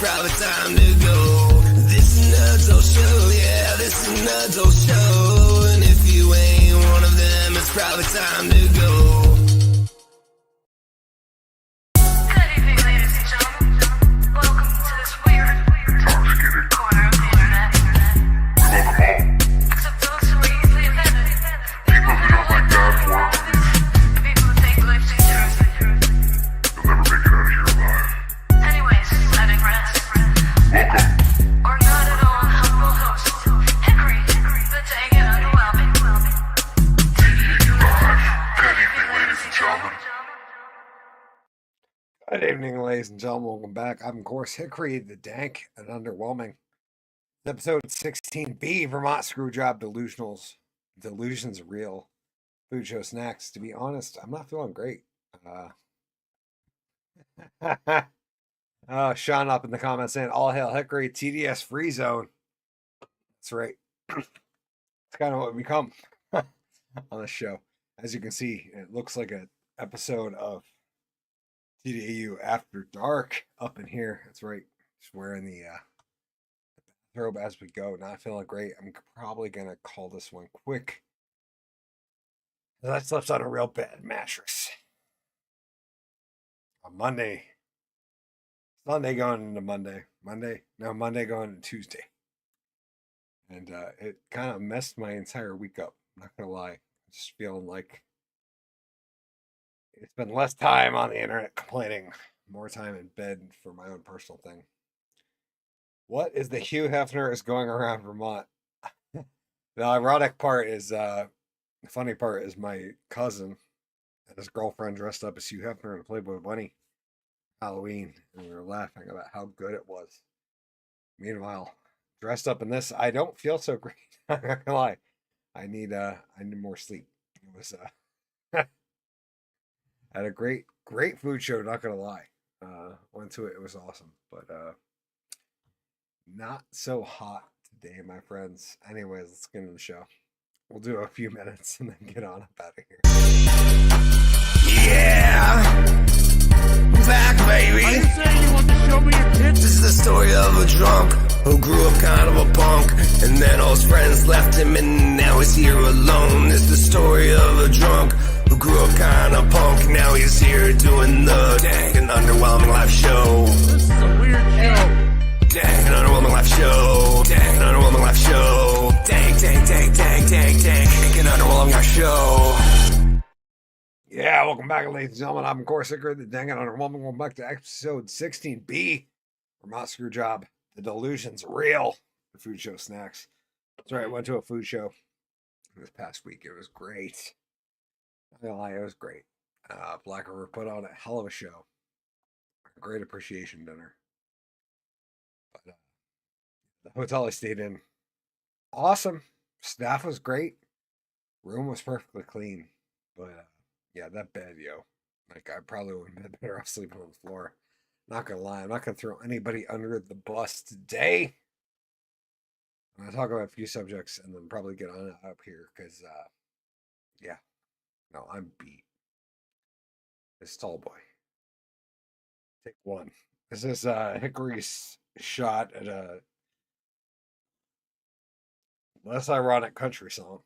probably time to go. This is Nutso Show, yeah, this is Nutso Show. And if you ain't one of them, it's probably time to go. Good evening, ladies and gentlemen. Welcome to this weird corner of the internet. Except those who are easily offended. People who don't like bad form. People who take life too seriously. You'll never make it out of here alive. Anyways, letting rest. Welcome. Our not at all humble host, Hickory, the dang and underwhelming. TDAU. Good evening, ladies and gentlemen. Good evening, ladies and gentlemen. Welcome back. I'm, of course, Hickory, the dank and underwhelming. Episode 16B, Vermont Screwjob Delusionals. Delusion's real. Food show snacks. To be honest, I'm not feeling great. Sean up in the comments saying, all hail Hickory, TDS free zone. That's right. It's kind of what we become on this show. As you can see, it looks like an episode of TDAU After Dark up in here. That's right. Just wearing the bathrobe as we go. Not feeling great. I'm probably going to call this one quick. I slept on a real bad mattress. On Monday. Sunday going into Monday. Monday going into Tuesday. And it kind of messed my entire week up. I'm not going to lie. I'm just feeling like it's been less time on the internet complaining, more time in bed for my own personal thing. What is the Hugh Hefner is going around Vermont? The ironic part is, the funny part is my cousin and his girlfriend dressed up as Hugh Hefner and a Playboy Bunny Halloween, and we were laughing about how good it was. Meanwhile, dressed up in this, I don't feel so great. I'm not gonna lie. I need more sleep. It was had a great food show, not gonna lie. Went to it, it was awesome. But not so hot today, my friends. Anyways, let's get into the show. We'll do a few minutes and then get on up out of here. Yeah, back, baby. Are you saying you want to show me your tits? This is the story of a drunk who grew up kind of a punk, and then all his friends left him, and now he's here alone. This is the story of a drunk who grew up kind of punk, now he's here doing the dang and underwhelming live show. This is a weird show. Dang and underwhelming live show. Dang and underwhelming live show. Dang, dang, dang, dang, dang, dang, and underwhelming live show. Yeah, welcome back, ladies and gentlemen. I'm, of course, Hickory, the dang and underwhelming. Welcome back to episode 16B. Vermont Screwjob. The Delusion's real. The food show snacks. That's right, I went to a food show this past week. It was great. Not gonna lie, it was great. Black River put on a hell of a show. A great appreciation dinner. But the hotel I stayed in, awesome. Staff was great. Room was perfectly clean. But yeah, that bed, yo. Like, I probably would have been better off sleeping on the floor. Not gonna lie, I'm not gonna throw anybody under the bus today. I'm gonna talk about a few subjects and then probably get on up here because, yeah, no, I'm beat. This tall boy. Take one. This is Hickory's shot at a less ironic country song.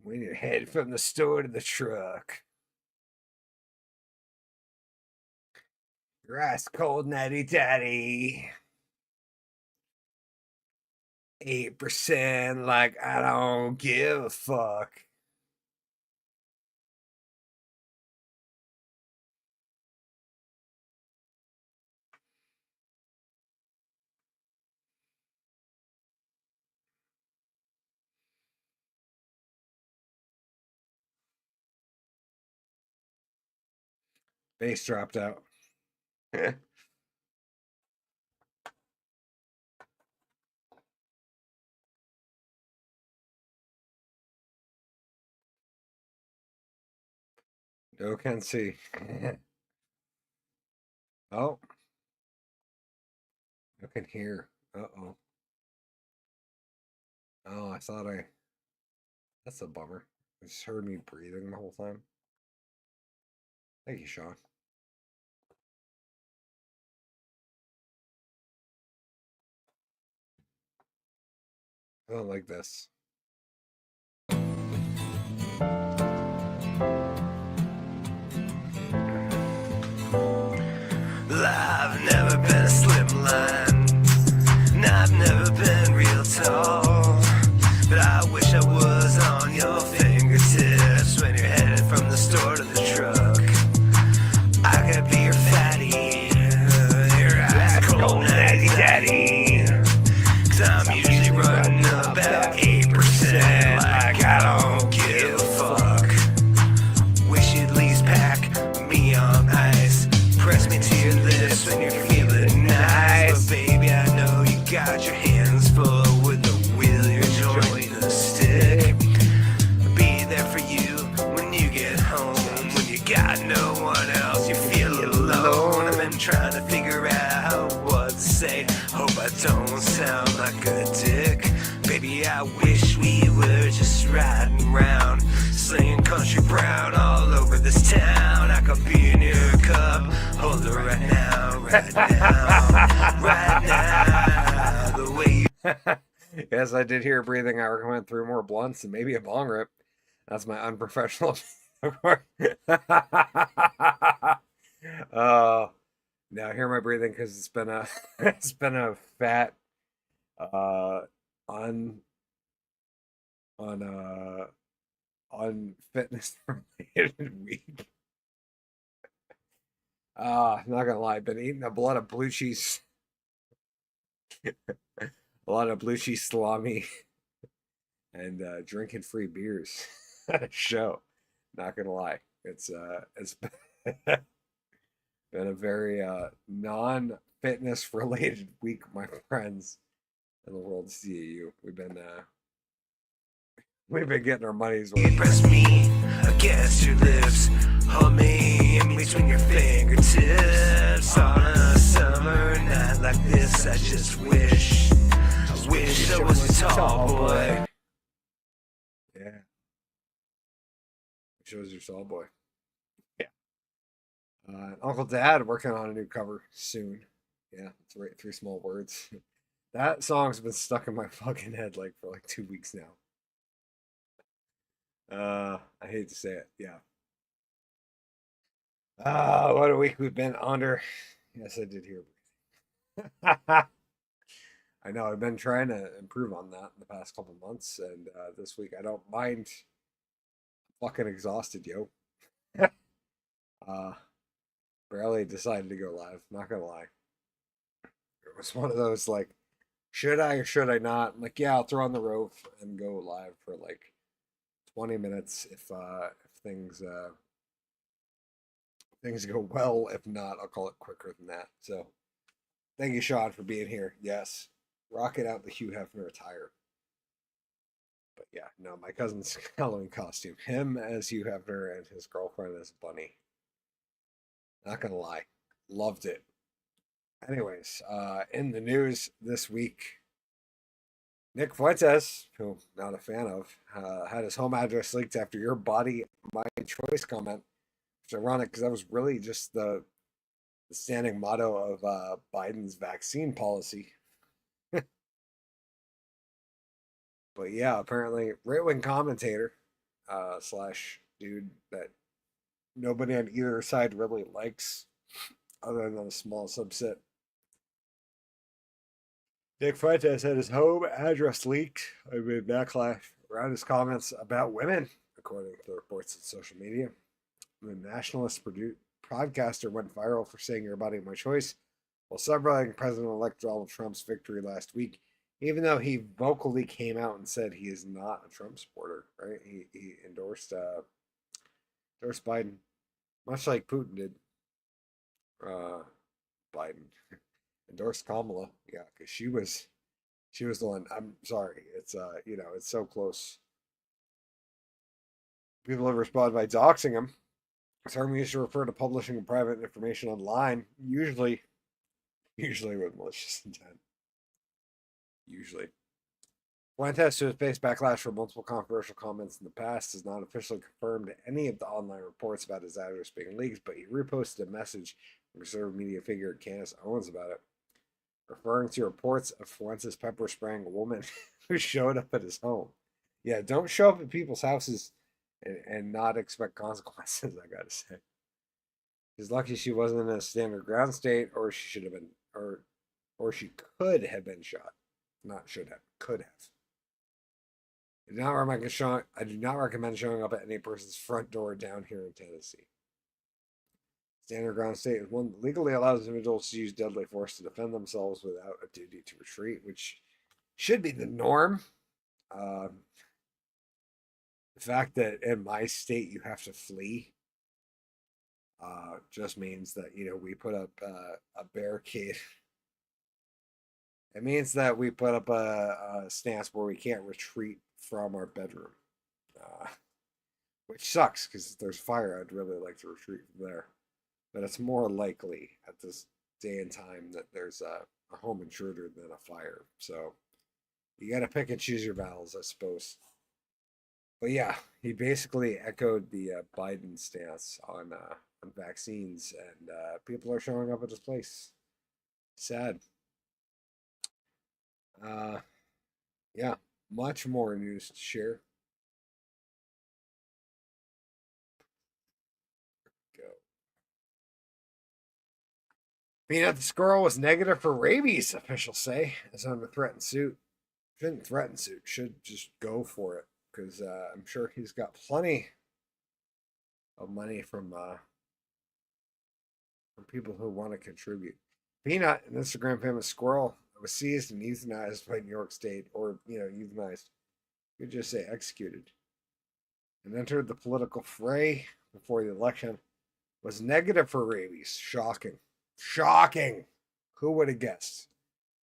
When you head from the store to the truck, your ice cold natty daddy. 8% like I don't give a fuck. Bass dropped out. No can see. Oh. No can hear. Uh-oh. Oh, I thought I. That's a bummer. You just heard me breathing the whole time. Thank you, Sean. I don't like this. Well, I've never been a slim line, and I've never been real tall. But I wish I was on your fingertips when you're headed from the store to the truck. I could be your fatty, your ice cold natty daddy. 'Cause I'm usually running about 8%, like I don't give a fuck. Wish you'd at least pack me on ice. Press me to your lips when you're feeling nice. But baby, I know you got your hands full with the wheel you're joining the stick. Be there for you when you get home. When you got no one else, you feel alone. I've been trying to figure out what to say. Hope I don't sound like a dick. Baby, I wish we were just riding around, slinging country brown all over this town. I could be in your cup. Hold it right now, right now, right now. The way you. Yes, I did hear breathing. I recommend 3 more blunts and maybe a bong rip. That's my unprofessional. Now hear my breathing because it's been a it's been a fat on fitness related week. Not gonna lie, I've been eating a lot of blue cheese, a lot of blue cheese salami, and drinking free beers at a show. Not gonna lie, it's been a very non-fitness related week, my friends, in the world of TDAU. We've been getting our money's worth. Press me against your lips, hold me in between your fingertips. On a summer night like this, I just wish I was a tall boy. Yeah. Shows your tall boy. Yeah. Uncle Dad working on a new cover soon. Yeah, it's right. 3 small words. That song's been stuck in my fucking head for 2 weeks now. I hate to say it. Yeah. What a week we've been under. Yes, I did hear. I know I've been trying to improve on that in the past couple months, and this week I don't mind. Fucking exhausted, yo. Barely decided to go live. Not gonna lie. It was one of those should I or should I not? I'm like, yeah, I'll throw on the rope and go live for 20 minutes if things go well. If not, I'll call it quicker than that. So thank you, Sean, for being here. Yes. Rocking out the Hugh Hefner attire. But yeah, no, my cousin's Halloween costume. Him as Hugh Hefner and his girlfriend as Bunny. Not gonna lie. Loved it. Anyways, in the news this week, Nick Fuentes, who I'm not a fan of, had his home address leaked after your body, my choice comment. It's ironic because that was really just the standing motto of Biden's vaccine policy. But yeah, apparently right-wing commentator slash dude that nobody on either side really likes other than a small subset. Nick Fuentes had his home address leaked amid backlash around his comments about women, according to reports on social media. The nationalist podcaster went viral for saying your body, my choice, while celebrating President-elect Donald Trump's victory last week, even though he vocally came out and said he is not a Trump supporter, right? He endorsed Biden, much like Putin did. Biden endorsed Kamala, yeah, because she was the one. I'm sorry, it's it's so close. People have responded by doxing him. The term used to refer to publishing private information online, usually with malicious intent. Usually. Fuentes, who has faced backlash for multiple controversial comments in the past, has not officially confirmed any of the online reports about his address being leaked, but he reposted a message from conservative media figure Candace Owens about it, referring to reports of Fuentes pepper spraying a woman who showed up at his home. Yeah, don't show up at people's houses and not expect consequences, I gotta say. He's lucky she wasn't in a standard ground state, or she should have been, or she could have been shot. Not should have, could have. I do not recommend showing up at any person's front door down here in Tennessee. Standard ground state is one that legally allows individuals to use deadly force to defend themselves without a duty to retreat, which should be the norm. The fact that in my state you have to flee just means that, we put up a barricade. It means that we put up a stance where we can't retreat from our bedroom, which sucks because if there's fire, I'd really like to retreat from there. But it's more likely at this day and time that there's a home intruder than a fire. So you got to pick and choose your battles, I suppose. But yeah, he basically echoed the Biden stance on vaccines, and people are showing up at his place. Sad. Yeah, much more news to share. Go. Peanut the squirrel was negative for rabies, officials say, as on the threatened suit. Shouldn't threaten suit, should just go for it, because I'm sure he's got plenty of money from people who want to contribute. Peanut, an Instagram famous squirrel, was seized and euthanized by New York State, or, euthanized. You could just say executed. And entered the political fray before the election, was negative for rabies. Shocking. Shocking! Who would have guessed?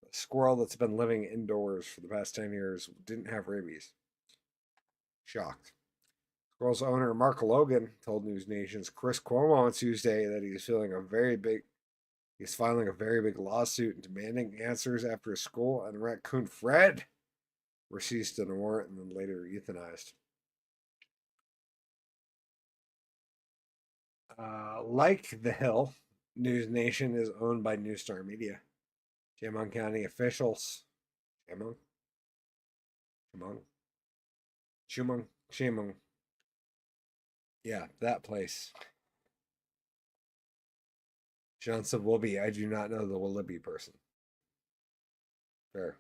A squirrel that's been living indoors for the past 10 years didn't have rabies. Shocked. Squirrel's owner, Mark Logan, told News Nation's Chris Cuomo on Tuesday that he's filing a very big lawsuit and demanding answers after his school and raccoon Fred were seized on a warrant and then later euthanized. Like The Hill, News Nation is owned by New Star Media. Chemung County officials. Chemung. Yeah, that place. Sean said Willoughby. I do not know the Willoughby person. Fair.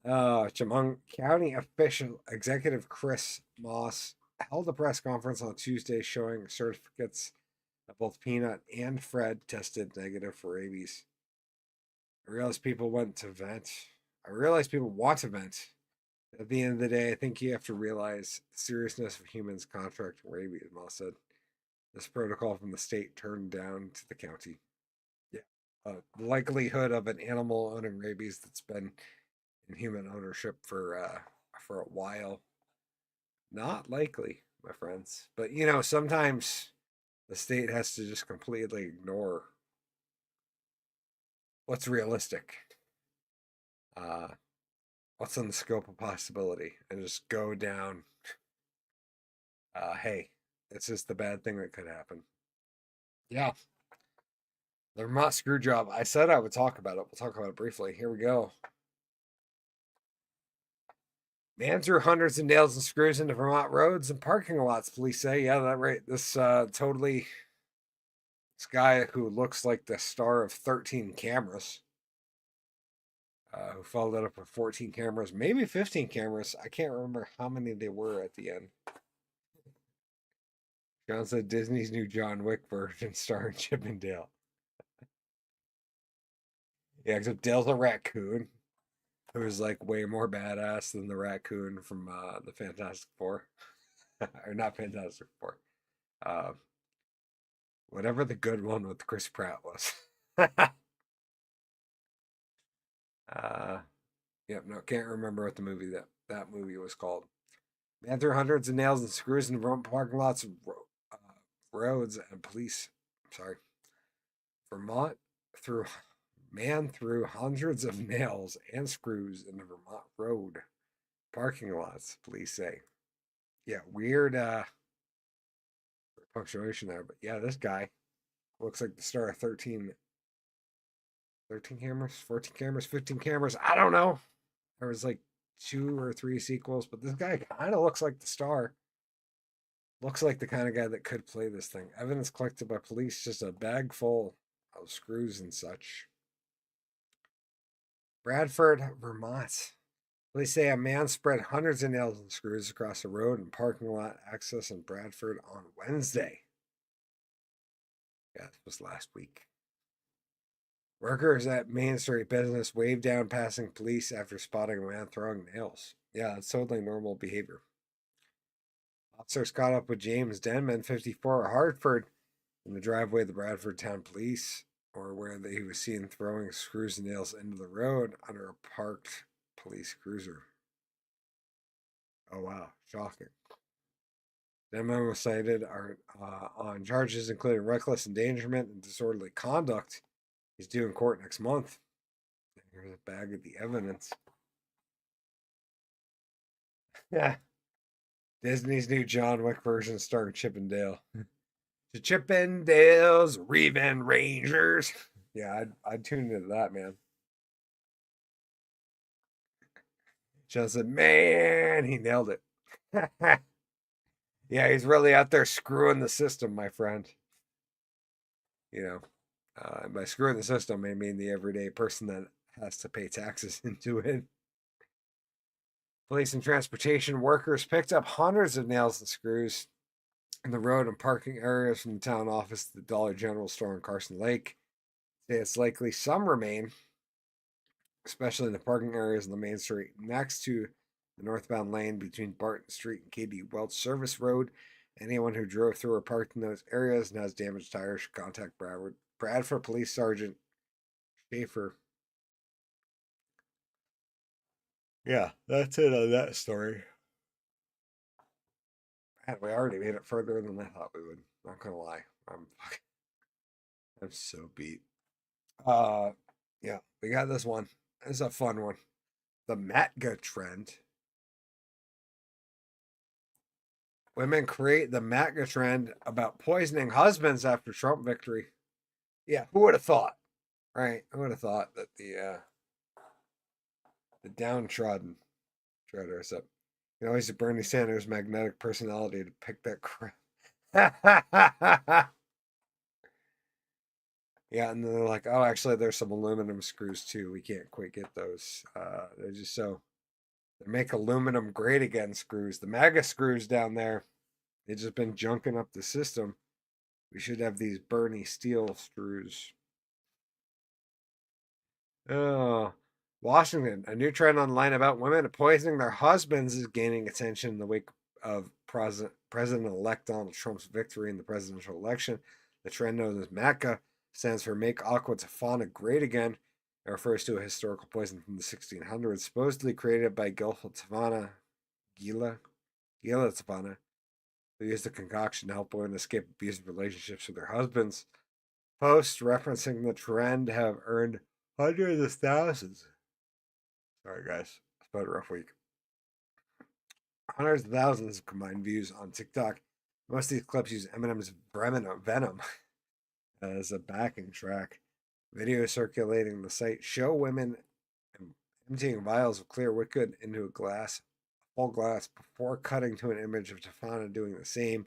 Chemung County official executive Chris Moss held a press conference on Tuesday showing certificates that both Peanut and Fred tested negative for rabies. I realize people want to vent. At the end of the day, I think you have to realize the seriousness of humans contracting rabies, Moss said. This protocol from the state turned down to the county. Yeah. The likelihood of an animal owning rabies that's been in human ownership for a while. Not likely, my friends. But sometimes the state has to just completely ignore what's realistic. What's in the scope of possibility, and just go down. Hey, it's just the bad thing that could happen. Yeah. The Vermont screw job. I said I would talk about it. We'll talk about it briefly. Here we go. Man threw hundreds of nails and screws into Vermont roads and parking lots, police say. Yeah, that's right. This guy who looks like the star of 13 cameras. Who followed that up with 14 cameras, maybe 15 cameras. I can't remember how many they were at the end. John said Disney's new John Wick version starring Chip and Dale. Yeah, except Dale's a raccoon who's like way more badass than the raccoon from the Fantastic Four. Or not Fantastic Four. Whatever the good one with Chris Pratt was. Can't remember what the movie that movie was called. Man threw hundreds of nails and screws in Vermont parking lots, roads, and police. Vermont threw hundreds of nails and screws in the Vermont road parking lots, police say. Yeah, weird punctuation there, but yeah, this guy looks like the star of 13 cameras, 14 cameras, 15 cameras. I don't know. There was like 2 or 3 sequels, but this guy kind of looks like the star. Looks like the kind of guy that could play this thing. Evidence collected by police, just a bag full of screws and such. Bradford, Vermont. Police say a man spread hundreds of nails and screws across the road and parking lot access in Bradford on Wednesday. Yeah, this was last week. Workers at Main Street business waved down passing police after spotting a man throwing nails. Yeah, it's totally normal behavior. Officers caught up with James Denman, 54, of Hartford, in the driveway of the Bradford Town Police, or where he was seen throwing screws and nails into the road under a parked police cruiser. Oh wow, shocking. Denman was cited on charges including reckless endangerment and disorderly conduct. He's due in court next month. Here's a bag of the evidence. Yeah. Disney's new John Wick version starring Chip and Dale. The Chip and Dale's Reven Rangers. Yeah, I'd tune into that, man. Just said, man, he nailed it. Yeah, he's really out there screwing the system, my friend. You know, by screwing the system, I mean the everyday person that has to pay taxes into it. Police and transportation workers picked up hundreds of nails and screws in the road and parking areas from the town office to the Dollar General store in Carson Lake. It's likely some remain, especially in the parking areas on the main street next to the northbound lane between Barton Street and Katie Welch Service Road. Anyone who drove through or parked in those areas and has damaged tires should contact Bradford Police Sergeant Schaefer. Yeah, that's it on that story. Man, we already made it further than I thought we would. Not gonna lie, I'm so beat. Yeah, we got this one. It's a fun one. The MAGA trend. Women create the MAGA trend about poisoning husbands after Trump victory. Yeah, who would have thought? Right? Who would have thought that the downtrodden tried us up? You know, he's a Bernie Sanders magnetic personality to pick that crap. Yeah, and then they're like, oh, actually, there's some aluminum screws too. We can't quite get those. They're just so they make aluminum great again screws. The MAGA screws down there, they've just been junking up the system. We should have these Bernie steel screws. Oh, Washington, a new trend online about women poisoning their husbands is gaining attention in the wake of President-elect Donald Trump's victory in the presidential election. The trend known as MAGA stands for Make Aqua Tofana Great Again. It refers to a historical poison from the 1600s, supposedly created by Gila Tofana, who used the concoction to help women escape abusive relationships with their husbands. Posts referencing the trend have earned hundreds of thousands. Sorry, guys. It's been a rough week. Hundreds of thousands of combined views on TikTok. Most of these clips use Eminem's Venom as a backing track. Videos circulating the site show women emptying vials of clear liquid into a full glass, before cutting to an image of Tofana doing the same.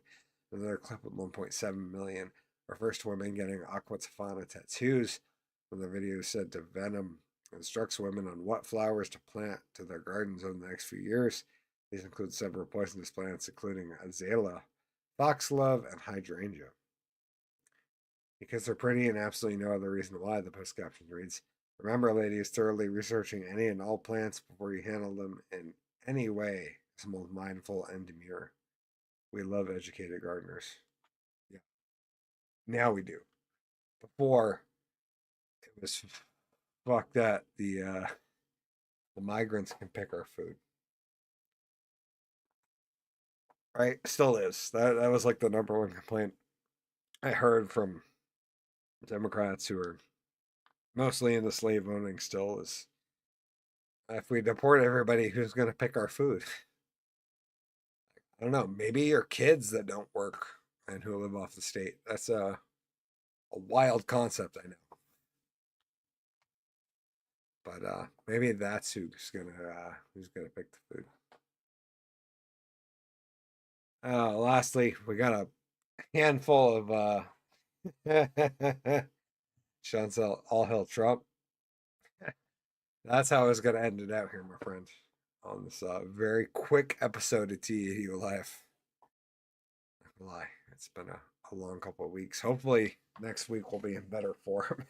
Another clip of 1.7 million refers to women getting Aqua Tofana tattoos. When the video said to Venom instructs women on what flowers to plant to their gardens over the next few years. These include several poisonous plants, including azalea, foxglove, and hydrangea. Because they're pretty and absolutely no other reason why, the post caption reads, remember, ladies, thoroughly researching any and all plants before you handle them in any way is both mindful and demure. We love educated gardeners. Yeah. Now we do. Before, it was fuck that. The migrants can pick our food. Right? Still is. That was like the number one complaint I heard from Democrats who are mostly into slave owning still, is if we deport everybody, who's going to pick our food? I don't know. Maybe your kids that don't work and who live off the state. That's a wild concept, I know. But maybe that's who's gonna pick the food. Lastly, we got a handful of Sean's all hell Trump. That's how I was gonna end it out here, my friend, on this very quick episode of TDAU Live. Not gonna lie, it's been a long couple of weeks. Hopefully next week we'll be in better form.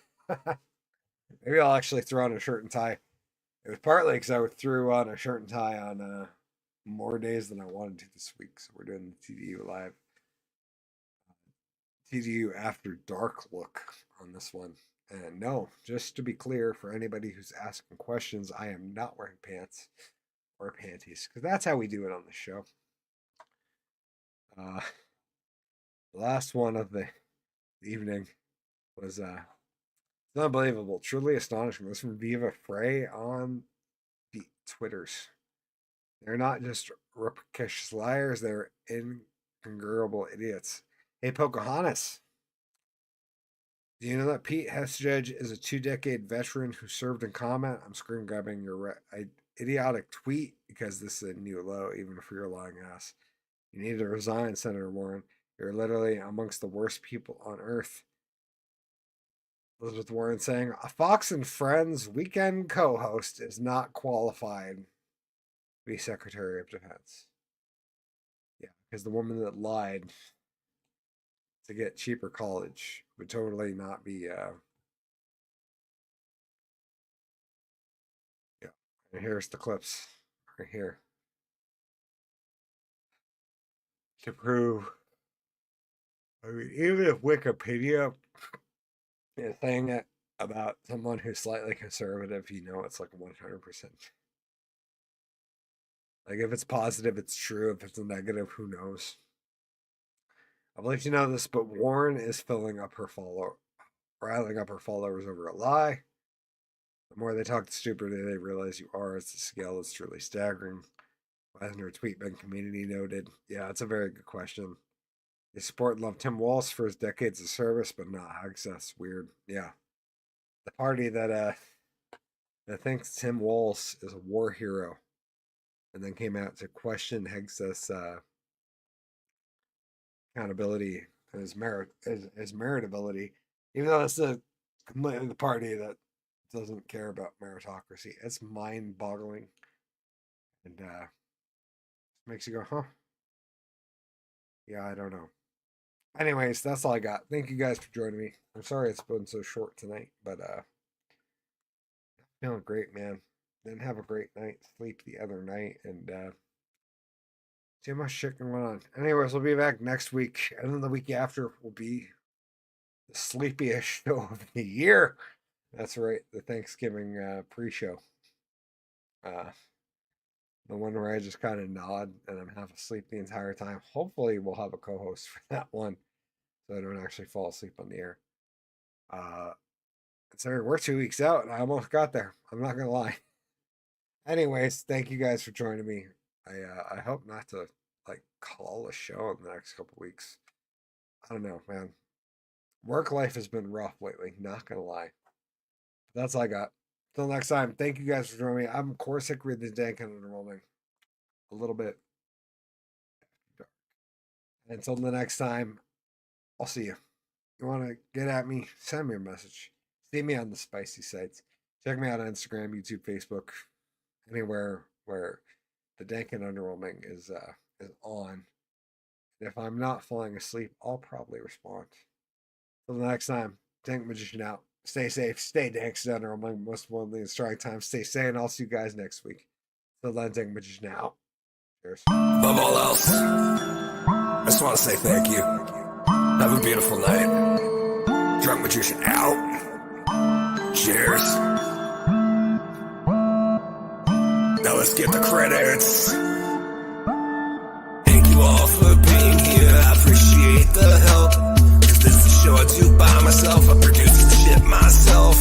Maybe I'll actually throw on a shirt and tie. It was partly because I threw on a shirt and tie on more days than I wanted to this week. So we're doing the TDAU Live. TDAU After Dark look on this one. And no, just to be clear, for anybody who's asking questions, I am not wearing pants or panties. Because that's how we do it on the show. The last one of the evening was... It's unbelievable, truly astonishing. This from Viva Frey on the Twitters. They're not just rapacious liars, they're incongruable idiots. Hey, Pocahontas. Do you know that Pete Hestjudge is a 2-decade veteran who served in combat? I'm screen grabbing your idiotic tweet because this is a new low, even for your lying ass. You need to resign, Senator Warren. You're literally amongst the worst people on earth. Elizabeth Warren saying, a Fox and Friends weekend co-host is not qualified to be Secretary of Defense. Yeah, because the woman that lied to get cheaper college would totally not be, yeah. And here's the clips right here. To prove, I mean, even if Wikipedia is saying it about someone who's slightly conservative, you know it's like 100%. Like, if it's positive, it's true. If it's a negative, who knows? I believe you know this, but Warren is riling up her followers over a lie. The more they talk, the stupider they realize you are. It's a scale that's truly staggering. Why hasn't her tweet been community noted? Yeah, it's a very good question. They support and love Tim Walz for his decades of service, but not Hegseth's weird. Yeah. The party that thinks Tim Walz is a war hero and then came out to question Hegseth's accountability and his meritability, even though it's completely the party that doesn't care about meritocracy. It's mind-boggling. And makes you go, huh? Yeah, I don't know. Anyways, that's all I got. Thank you guys for joining me. I'm sorry it's been so short tonight, but feeling great, man. Didn't have a great night's sleep the other night, and too much shit going on. Anyways, we'll be back next week, and then the week after will be the sleepiest show of the year. That's right, the Thanksgiving pre-show. The one where I just kind of nod and I'm half asleep the entire time. Hopefully we'll have a co-host for that one, so I don't actually fall asleep on the air. Sorry, we're 2 weeks out, and I almost got there. I'm not gonna lie. Anyways, thank you guys for joining me. I hope not to like call a show in the next couple weeks. I don't know, man. Work life has been rough lately. Not gonna lie. That's all I got. Till next time, thank you guys for joining me. I'm of course HickoryTDAU, kind of enrolling a little bit dark. Until the next time, I'll see you. You want to get at me? Send me a message. See me on the spicy sites. Check me out on Instagram, YouTube, Facebook, anywhere where the Dank and Underwhelming is on. And if I'm not falling asleep, I'll probably respond. Till the next time, Dank Magician out. Stay safe, stay dank, center among most importantly in trying times. Stay sane. I'll see you guys next week. Till then, Dank Magician out. Cheers. Above all else, I just want to say thank you. Have a beautiful night. Drunk Magician out. Cheers. Now let's get the credits. Thank you all for being here. I appreciate the help. This is a show I do by myself. I produce the shit myself.